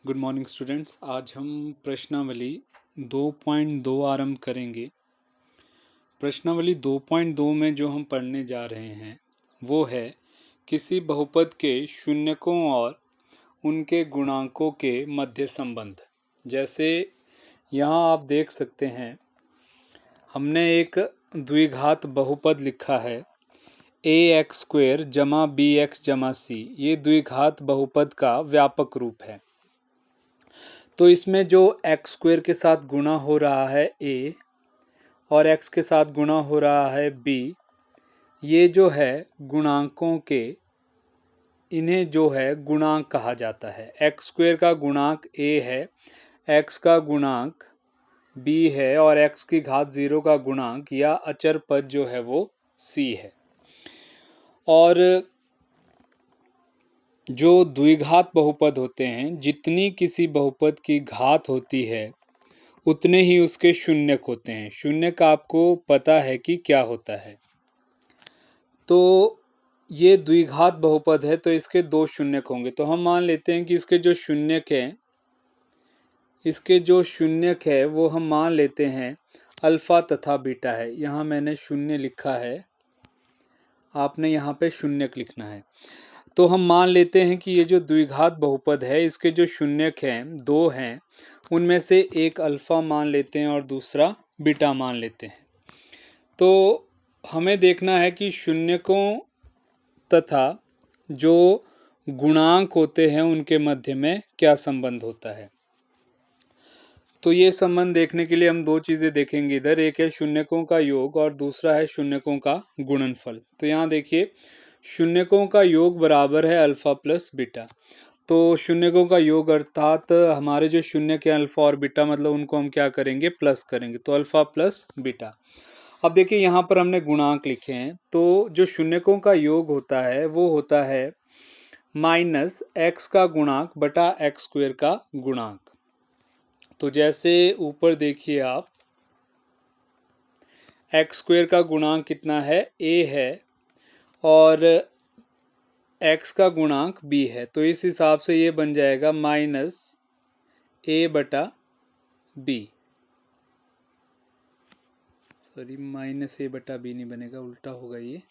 Good morning students. आज हम प्रश्नावली 2.2 आरंभ करेंगे। प्रश्नावली 2.2 में जो हम पढ़ने जा रहे हैं वो है किसी बहुपद के शून्यकों और उनके गुणांकों के मध्य संबंध। जैसे यहाँ आप देख सकते हैं, हमने एक द्विघात बहुपद लिखा है ax² जमा bx जमा c। ये द्विघात बहुपद का व्यापक रूप है। तो इसमें जो x² के साथ गुणा हो रहा है a और x के साथ गुणा हो रहा है b, ये जो है गुणांकों के, इन्हें जो है गुणांक कहा जाता है। x² का गुणांक a है, x का गुणांक b है और x की घात 0 का गुणांक या अचर पद जो है वो c है। और जो द्विघात बहुपद होते हैं, जितनी किसी बहुपद की घात होती है उतने ही उसके शून्यक होते हैं। शून्यक आपको पता है कि क्या होता है। तो ये द्विघात बहुपद है तो इसके दो शून्यक होंगे। तो हम मान लेते हैं कि इसके जो शून्यक है वो हम मान लेते हैं अल्फा तथा बीटा है। यहाँ मैंने शून्य लिखा है, आपने यहाँ पे शून्यक लिखना है। तो हम मान लेते हैं कि ये जो द्विघात बहुपद है इसके जो शून्यक हैं दो हैं, उनमें से एक अल्फा मान लेते हैं और दूसरा बीटा मान लेते हैं। तो हमें देखना है कि शून्यकों तथा जो गुणांक होते हैं उनके मध्य में क्या संबंध होता है। तो ये संबंध देखने के लिए हम दो चीज़ें देखेंगे इधर, एक है शून्यकों का योग और दूसरा है शून्यकों का गुणनफल। तो यहाँ देखिए, शून्यकों का योग बराबर है अल्फा प्लस बीटा। तो शून्यकों का योग अर्थात हमारे जो शून्यक है अल्फा और बीटा, मतलब उनको हम क्या करेंगे, प्लस करेंगे। तो अल्फा प्लस बीटा। अब देखिए यहाँ पर हमने गुणांक लिखे हैं, तो जो शून्यकों का योग होता है वो होता है माइनस एक्स का गुणांक बटा x² का गुणांक। तो जैसे ऊपर देखिए आप, x² का गुणांक कितना है, a है और x का गुणांक b है। तो इस हिसाब से ये बन जाएगा माइनस a बटा b। सॉरी, माइनस a बटा b नहीं बनेगा, उल्टा होगा ये,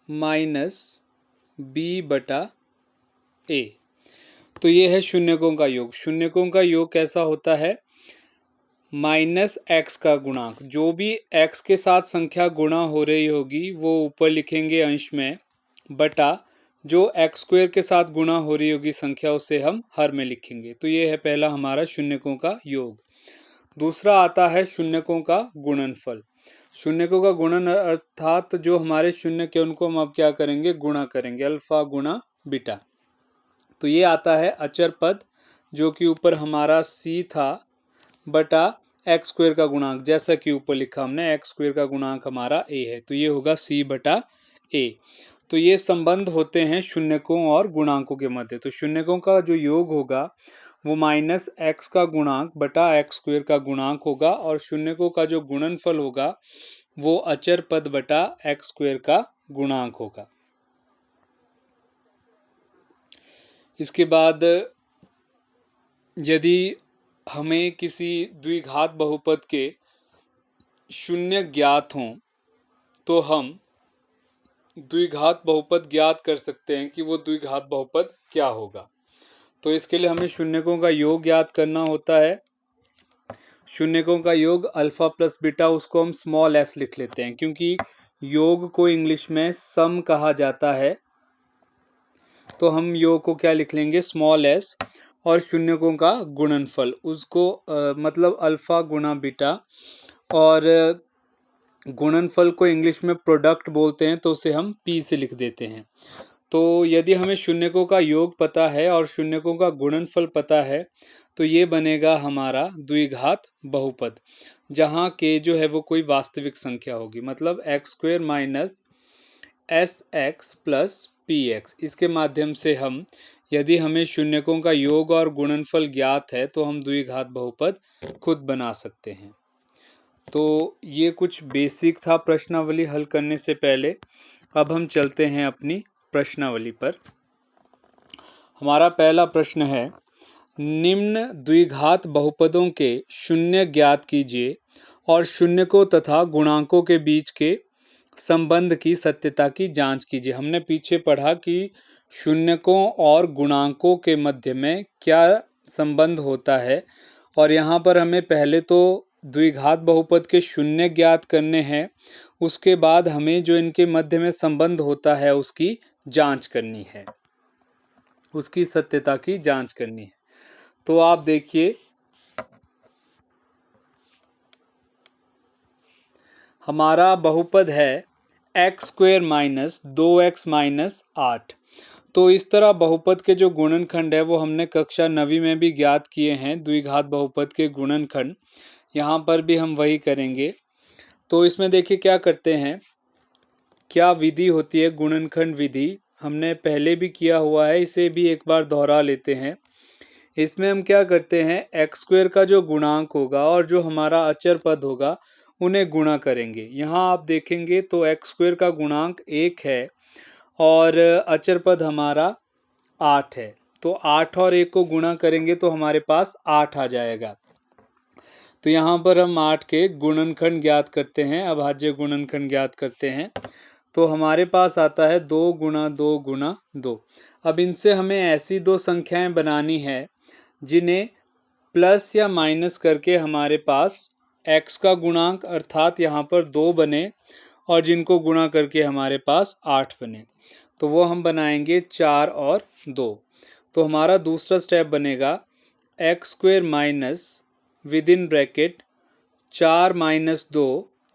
माइनस b बटा a। तो ये है शून्यकों का योग। शून्यकों का योग कैसा होता है, माइनस एक्स का गुणांक। जो भी x के साथ संख्या गुणा हो रही होगी वो ऊपर लिखेंगे अंश में, बटा जो x² के साथ गुणा हो रही होगी संख्या उसे हम हर में लिखेंगे। तो ये है पहला हमारा शून्यकों का योग। दूसरा आता है शून्यकों का गुणनफल। शून्यकों का गुणन अर्थात जो हमारे शून्यक है उनको हम अब क्या करेंगे, गुणा करेंगे, अल्फा गुणा बीटा। तो ये आता है अचर पद जो कि ऊपर हमारा c था बटा x² का गुणांक, जैसा कि ऊपर लिखा हमने x² का गुणांक हमारा a है। तो ये होगा c बटा a। तो ये संबंध होते हैं शून्यकों और गुणांकों के मध्य। तो शून्यकों का जो योग होगा वो माइनस x का गुणांक बटा x² का गुणांक होगा और शून्यकों का जो गुणनफल होगा वो अचर पद बटा x² का गुणांक होगा। इसके बाद यदि हमें किसी द्विघात बहुपद के शून्य ज्ञात हों तो हम द्विघात बहुपद ज्ञात कर सकते हैं कि वो द्विघात बहुपद क्या होगा। तो इसके लिए हमें शून्यकों का योग ज्ञात करना होता है। शून्यकों का योग अल्फा प्लस बीटा, उसको हम स्मॉल s लिख लेते हैं क्योंकि योग को इंग्लिश में सम कहा जाता है। तो हम योग को क्या लिख लेंगे, स्मॉल s। और शून्यकों का गुणनफल उसको मतलब अल्फा गुणा बीटा, और गुणनफल को इंग्लिश में प्रोडक्ट बोलते हैं तो उसे हम p से लिख देते हैं। तो यदि हमें शून्यकों का योग पता है और शून्यकों का गुणनफल पता है तो ये बनेगा हमारा द्विघात बहुपद, जहाँ k जो है वो कोई वास्तविक संख्या होगी, मतलब x² minus sx plus px। इसके माध्यम से हम, यदि हमें शून्यकों का योग और गुणनफल ज्ञात है तो हम द्विघात बहुपद खुद बना सकते हैं। तो ये कुछ बेसिक था प्रश्नावली हल करने से पहले। अब हम चलते हैं अपनी प्रश्नावली पर। हमारा पहला प्रश्न है, निम्न द्विघात बहुपदों के शून्य ज्ञात कीजिए और शून्यकों तथा गुणांकों के बीच के संबंध की सत्यता की जांच कीजिए। हमने पीछे पढ़ा कि शून्यकों और गुणांकों के मध्य में क्या संबंध होता है, और यहाँ पर हमें पहले तो द्विघात बहुपद के शून्य ज्ञात करने हैं, उसके बाद हमें जो इनके मध्य में संबंध होता है उसकी जांच करनी है, उसकी सत्यता की जांच करनी है। तो आप देखिए, हमारा बहुपद है x square minus 2x minus 8। तो इस तरह बहुपद के जो गुणनखंड है वो हमने कक्षा 9वीं में भी ज्ञात किए हैं, द्विघात बहुपद के गुणनखंड। यहाँ पर भी हम वही करेंगे। तो इसमें देखिए क्या करते हैं, क्या विधि होती है गुणनखंड विधि, हमने पहले भी किया हुआ है, इसे भी एक बार दोहरा लेते हैं। इसमें हम क्या करते हैं, एक्स स्क्वेयर का जो गुणांक होगा और जो हमारा अचर पद होगा उन्हें गुणा करेंगे। यहाँ आप देखेंगे तो एक्स स्क्वेयर का गुणांक 1 है और अचर पद हमारा 8 है। तो 8 और 1 को गुणा करेंगे तो हमारे पास 8 आ जाएगा। तो यहाँ पर हम 8 के गुणनखंड ज्ञात करते हैं, अभाज्य गुणनखंड ज्ञात करते हैं। तो हमारे पास आता है 2 गुणा 2 गुणा 2। अब इनसे हमें ऐसी दो संख्याएं बनानी है जिन्हें प्लस या माइनस करके हमारे पास x का गुणांक अर्थात यहाँ पर 2 बने और जिनको गुणा करके हमारे पास 8 बने। तो वो हम बनाएंगे 4 और 2। तो हमारा दूसरा स्टेप बनेगा x square minus with in bracket 4 minus 2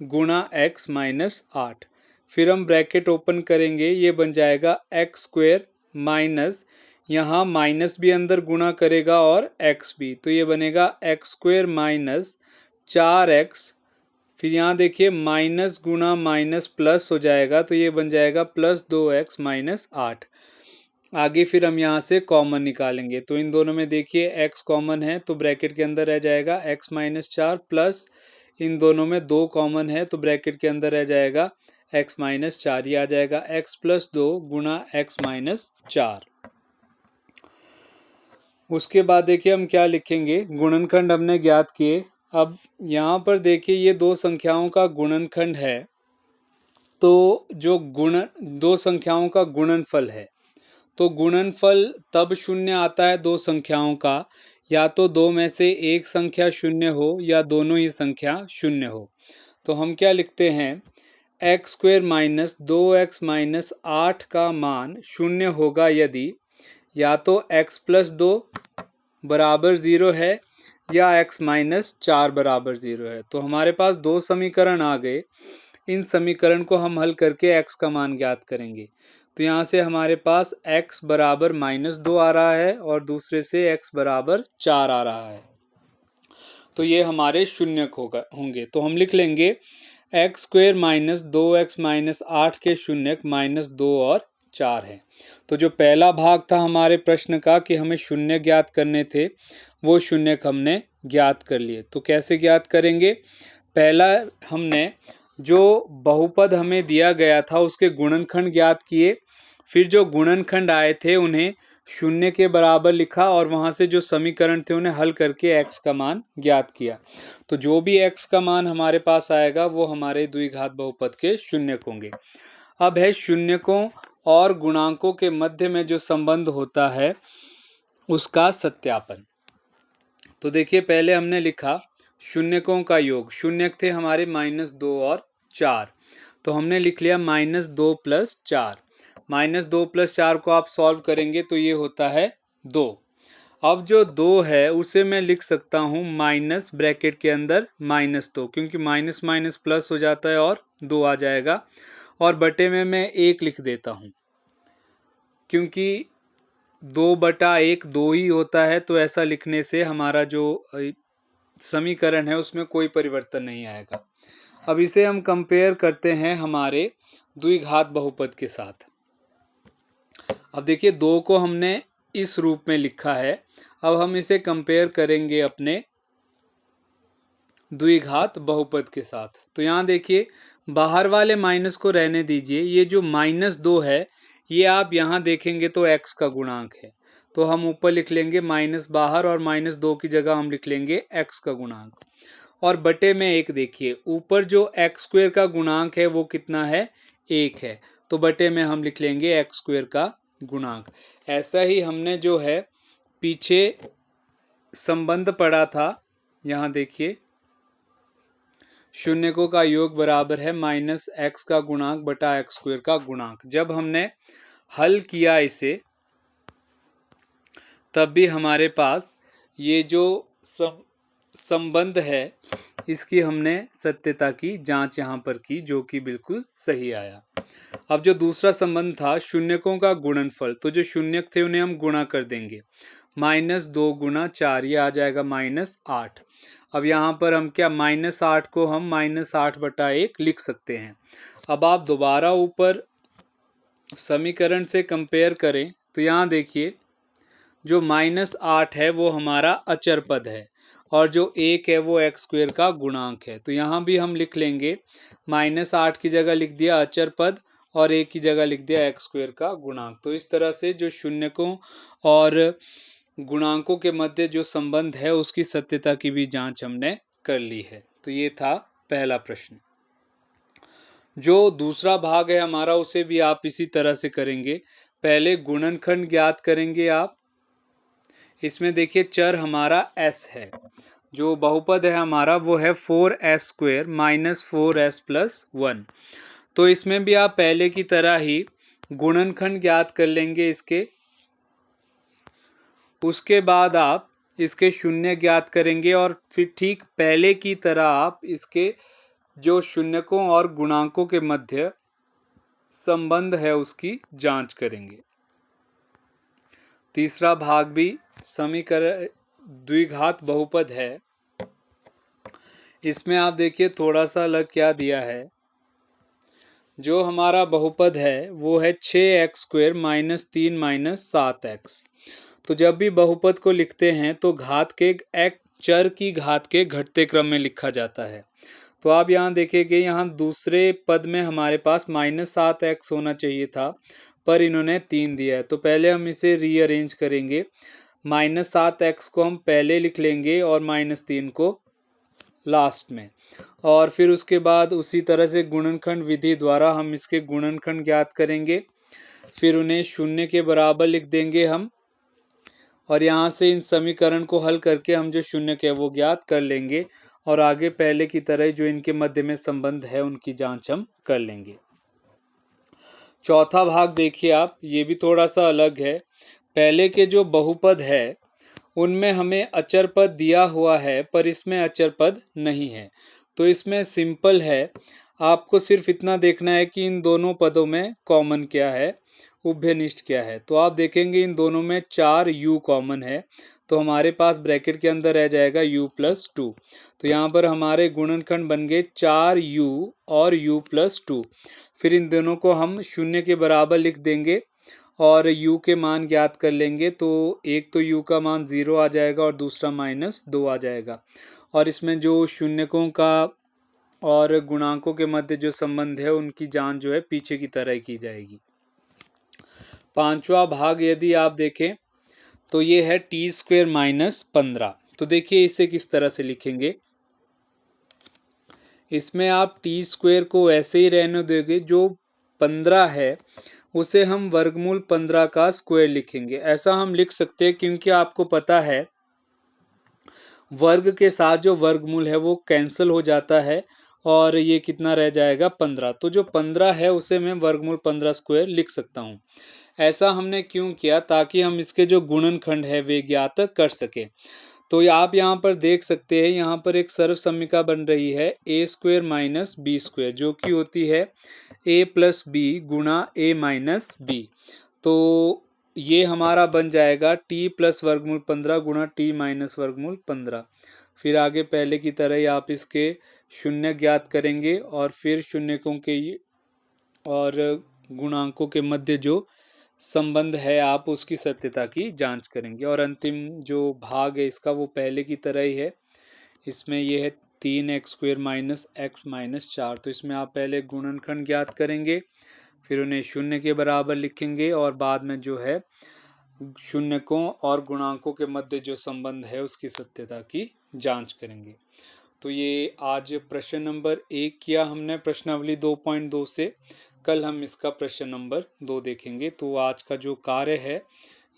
गुणा x माइनस 8। फिर हम ब्रैकेट ओपन करेंगे, ये बन जाएगा एक्स स्क्वेयर माइनस, यहाँ माइनस भी अंदर गुणा करेगा और x भी, तो ये बनेगा एक्स स्क्वेयर माइनस 4x। फिर यहाँ देखिए माइनस गुणा माइनस प्लस हो जाएगा, तो ये बन जाएगा प्लस 2x माइनस 8। आगे फिर हम यहाँ से कॉमन निकालेंगे, तो इन दोनों में देखिए x कॉमन है तो ब्रैकेट के अंदर रह जाएगा x माइनस 4 प्लस इन दोनों में 2 कॉमन है तो ब्रैकेट के अंदर रह जाएगा x माइनस 4। ये आ जाएगा x प्लस 2 गुणा x माइनस 4। उसके बाद देखिए हम क्या लिखेंगे, गुणनखंड हमने ज्ञात किए। अब यहाँ पर देखिए ये दो संख्याओं का गुणनखंड है, तो जो दो संख्याओं का गुणनफल है, तो गुणनफल तब शून्य आता है दो संख्याओं का, या तो दो में से एक संख्या शून्य हो या दोनों ही संख्या शून्य हो। तो हम क्या लिखते हैं, x square minus 2x minus 8 का मान शून्य होगा यदि या तो x प्लस 2 बराबर 0 है या x माइनस 4 बराबर 0 है। तो हमारे पास दो समीकरण आ गए, इन समीकरण को हम हल करके x का मान ज्ञात करेंगे। तो यहाँ से हमारे पास x बराबर -2 आ रहा है और दूसरे से x बराबर 4 आ रहा है, तो ये हमारे शून्यक होंगे। तो हम लिख लेंगे x square minus 2x minus 8 के शून्यक -2 और 4 है। तो जो पहला भाग था हमारे प्रश्न का कि हमें शून्य ज्ञात करने थे, वो शून्यक हमने ज्ञात कर लिए। तो कैसे ज्ञात करेंगे, पहला हमने जो बहुपद हमें दिया गया था उसके गुणनखंड ज्ञात किए, फिर जो गुणनखंड आए थे उन्हें शून्य के बराबर लिखा और वहां से जो समीकरण थे उन्हें हल करके x का मान ज्ञात किया। तो जो भी x का मान हमारे पास आएगा वो हमारे द्विघात बहुपद के शून्यक होंगे। अब है शून्यकों और गुणांकों के मध्य में जो संबंध होता है उसका सत्यापन। तो देखिए पहले हमने लिखा शून्यकों का योग, शून्यक थे हमारे -2 और 4, तो हमने लिख लिया -2 + 4। -2 + 4 को आप सॉल्व करेंगे तो ये होता है 2। अब जो 2 है उसे मैं लिख सकता हूँ माइनस ब्रैकेट के अंदर -2, क्योंकि माइनस माइनस प्लस हो जाता है और 2 आ जाएगा, और बटे में मैं 1 लिख देता हूँ क्योंकि 2/1 2 ही होता है, तो ऐसा लिखने से हमारा जो समीकरण है उसमें कोई परिवर्तन नहीं आएगा। अब इसे हम कंपेयर करते हैं हमारे द्विघात बहुपद के साथ। अब देखिए 2 को हमने इस रूप में लिखा है, अब हम इसे कंपेयर करेंगे अपने द्विघात बहुपद के साथ। तो यहाँ देखिए बाहर वाले माइनस को रहने दीजिए, ये जो -2 है ये आप यहाँ देखेंगे तो x का गुणांक है, तो हम ऊपर लिख लेंगे माइनस बाहर और -2 की जगह हम लिख लेंगे x का गुणांक। और बटे में 1 देखिए, ऊपर जो x स्क्वायर का गुणांक है वो कितना है, 1 है, तो बटे में हम लिख लेंगे x स्क्वायर का गुणांक। ऐसा ही हमने जो है पीछे संबंध पढ़ा था, यहाँ देखिए शून्यकों का योग बराबर है -x का गुणांक बटा x स्क्वायर का गुणांक। जब हमने हल किया इसे तब भी हमारे पास ये जो संबंध है इसकी हमने सत्यता की जांच यहाँ पर की, जो कि बिल्कुल सही आया। अब जो दूसरा संबंध था शून्यकों का गुणनफल, तो जो शून्यक थे उन्हें हम गुणा कर देंगे, -2 गुणा 4, ये आ जाएगा -8। अब यहाँ पर हम क्या -8 को हम -8/1 लिख सकते हैं। अब आप दोबारा ऊपर समीकरण से कंपेयर करें तो यहाँ देखिए जो -8 है वो हमारा अचर पद है और जो 1 है वो x स्क्वायर का गुणांक है। तो यहाँ भी हम लिख लेंगे, -8 की जगह लिख दिया अचर पद और 1 की जगह लिख दिया x स्क्वायर का गुणांक। तो इस तरह से जो शून्यकों और गुणांकों के मध्य जो संबंध है उसकी सत्यता की भी जांच हमने कर ली है। तो ये था पहला प्रश्न। जो दूसरा भाग है हमारा उसे भी आप इसी तरह से करेंगे। पहले गुणनखंड ज्ञात करेंगे आप। इसमें देखिए चर हमारा s है, जो बहुपद है हमारा वो है 4s स्क्वायर -4s + 1। तो इसमें भी आप पहले की तरह ही गुणनखंड ज्ञात कर लेंगे इसके। उसके बाद आप इसके शून्य ज्ञात करेंगे और फिर ठीक पहले की तरह आप इसके जो शून्यकों और गुणांकों के मध्य संबंध है उसकी जांच करेंगे। तीसरा भाग भी समीकरण द्विघात बहुपद है। इसमें आप देखिए थोड़ा सा अलग क्या दिया है। जो हमारा बहुपद है वो है 6x स्क्वायर -3 - 7x। तो जब भी बहुपद को लिखते हैं तो घात के एक चर की घात के घटते क्रम में लिखा जाता है। तो आप यहाँ देखेंगे, यहाँ दूसरे पद में हमारे पास -7x होना चाहिए था पर इन्होंने 3 दिया है। तो पहले हम इसे रीअरेंज करेंगे, -7x को हम पहले लिख लेंगे और -3 को लास्ट में, और फिर उसके बाद उसी तरह से गुणनखंड विधि द्वारा हम इसके गुणनखंड ज्ञात करेंगे, फिर उन्हें शून्य के बराबर लिख देंगे हम, और यहाँ से इन समीकरण को हल करके हम जो शून्य है वो ज्ञात कर लेंगे और आगे पहले की तरह जो इनके मध्य में संबंध है उनकी जांच हम कर लेंगे। चौथा भाग देखिए आप, ये भी थोड़ा सा अलग है। पहले के जो बहुपद है उनमें हमें अचर पद दिया हुआ है पर इसमें अचर पद नहीं है। तो इसमें सिंपल है, आपको सिर्फ इतना देखना है कि इन दोनों पदों में कॉमन क्या है, उभयनिष्ठ क्या है। तो आप देखेंगे इन दोनों में 4u कॉमन है, तो हमारे पास ब्रैकेट के अंदर रह जाएगा u + 2। तो यहाँ पर हमारे गुणनखंड बन गए 4u और u + 2। फिर इन दोनों को हम शून्य के बराबर लिख देंगे और u के मान ज्ञात कर लेंगे। तो एक तो u का मान 0 आ जाएगा और दूसरा -2 आ जाएगा। और इसमें जो शून्यकों का और गुणांकों के मध्य जो संबंध है उनकी जांच जो है पीछे की तरह की जाएगी। पांचवा भाग यदि आप देखें तो ये है t² - 15। तो देखिए इसे किस तरह से लिखेंगे। इसमें आप t² को ऐसे ही रहने दोगे, जो 15 है उसे हम वर्गमूल 15 का स्क्वायर लिखेंगे। ऐसा हम लिख सकते हैं क्योंकि आपको पता है वर्ग के साथ जो वर्गमूल है वो कैंसिल हो जाता है और ये कितना रह जाएगा 15। तो जो 15 है उसे मैं वर्गमूल 15 स्क्वायर लिख सकता हूँ। ऐसा हमने क्यों किया, ताकि हम इसके जो गुणनखंड है वे ज्ञात कर सके। तो आप यहाँ पर देख सकते हैं, यहाँ पर एक सर्व समीका बन रही है a² - b², जो कि होती है a + b गुणा a - b। तो ये हमारा बन जाएगा t + वर्गमूल 15 गुणा t - वर्गमूल 15। फिर आगे पहले की तरह ही आप इसके शून्य ज्ञात करेंगे और फिर शून्यकों के और गुणांकों के मध्य जो संबंध है आप उसकी सत्यता की जांच करेंगे। और अंतिम जो भाग है इसका वो पहले की तरह ही है। इसमें ये है 3x² - x - 4। तो इसमें आप पहले गुणनखंड ज्ञात करेंगे, फिर उन्हें शून्य के बराबर लिखेंगे और बाद में जो है शून्यकों और गुणांकों के मध्य जो संबंध है उसकी सत्यता की जांच करेंगे। तो ये आज प्रश्न नंबर 1 किया हमने प्रश्नावली 2.2 से। कल हम इसका प्रश्न नंबर 2 देखेंगे। तो आज का जो कार्य है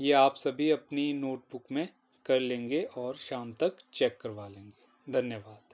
ये आप सभी अपनी नोटबुक में कर लेंगे और शाम तक चेक करवा लेंगे। धन्यवाद।